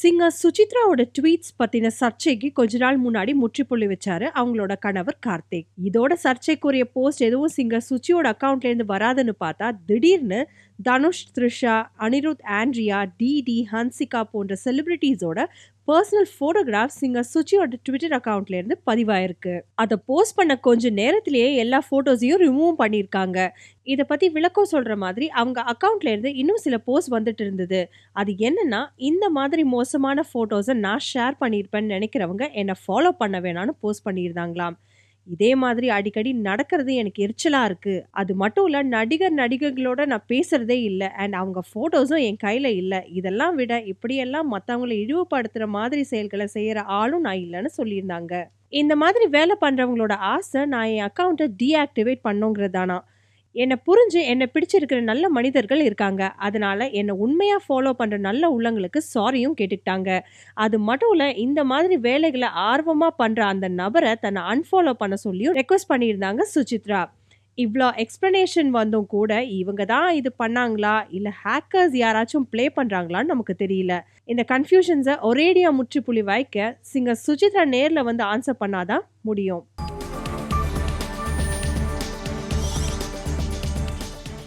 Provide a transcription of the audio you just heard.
Singer சுசித்ராவோட tweets பத்தின சர்ச்சைக்கு கொஞ்ச நாள் முன்னாடி முற்றுப்புள்ளி வச்சாரு அவங்களோட கணவர் கார்த்திக். இதோட சர்ச்சைக்குரிய போஸ்ட் எதுவும் சிங்கர் சுச்சியோட அக்கவுண்ட்ல இருந்து வராதுன்னு பார்த்தா திடீர்னு தனுஷ், த்ரிஷா, அனிருத், ஆண்ட்ரியா, டிடி, ஹன்சிகா போன்ற செலிபிரிட்டிஸோட பர்சனல் போட்டோகிராஃப் சிங்கர் சுச்சியோட ட்விட்டர் அக்கவுண்ட்ல இருந்து பதிவாயிருக்கு. அதை போஸ்ட் பண்ண கொஞ்ச நேரத்திலேயே எல்லா போட்டோஸையும் ரிமூவ் பண்ணியிருக்காங்க. இதை பத்தி விளக்கம் சொல்ற மாதிரி அவங்க அக்கவுண்ட்ல இருந்து இன்னும் சில போஸ்ட் வந்துட்டு இருந்தது. அது என்னன்னா, இந்த மாதிரி மோசமான போட்டோஸை நான் ஷேர் பண்ணியிருப்பேன்னு நினைக்கிறவங்க என்னை ஃபாலோ பண்ண வேணாம்னு போஸ்ட் பண்ணியிருந்தாங்களாம். இதே மாதிரி அடிக்கடி நடக்கிறது எனக்கு எரிச்சலா இருக்கு. அது மட்டும் இல்ல, நடிகர்களோட நான் பேசுறதே இல்ல. அண்ட் அவங்க போட்டோஸும் என் கையில இல்ல. இதெல்லாம் விட இப்படியெல்லாம் மத்தவங்கள இழிவுபடுத்துற மாதிரி செயல்களை செய்யற ஆளும் நான் இல்லைன்னு சொல்லியிருந்தாங்க. இந்த மாதிரி வேலை பண்றவங்களோட ஆசை நான் என் அக்கௌண்ட்டை டீஆக்டிவேட் பண்ணுங்கிறதானா. என்னை புரிஞ்சு என்னை பிடிச்சிருக்கிற நல்ல மனிதர்கள் இருக்காங்க. அதனால என்னை உண்மையா ஃபாலோ பண்ற நல்ல உள்ளங்களுக்கு சாரியும் கேட்டுக்கிட்டாங்க. அது மட்டும் இல்ல, இந்த மாதிரி வேலைகளை ஆர்வமா பண்ற அந்த நபரை தன்னை அன்ஃபாலோ பண்ண சொல்லியும் ரெக்வஸ்ட் பண்ணியிருந்தாங்க சுசித்ரா. இவ்வளோ எக்ஸ்பிளனேஷன் வந்தும் கூட இவங்க தான் இது பண்ணாங்களா இல்ல ஹேக்கர்ஸ் யாராச்சும் ப்ளே பண்றாங்களான்னு நமக்கு தெரியல. இந்த கன்ஃபியூஷன்ஸை ஒரேடியா முற்றுப்புள்ளி வைக்க சிங்கர் சுசித்ரா நேர்ல வந்து ஆன்சர் பண்ணாதான் முடியும்.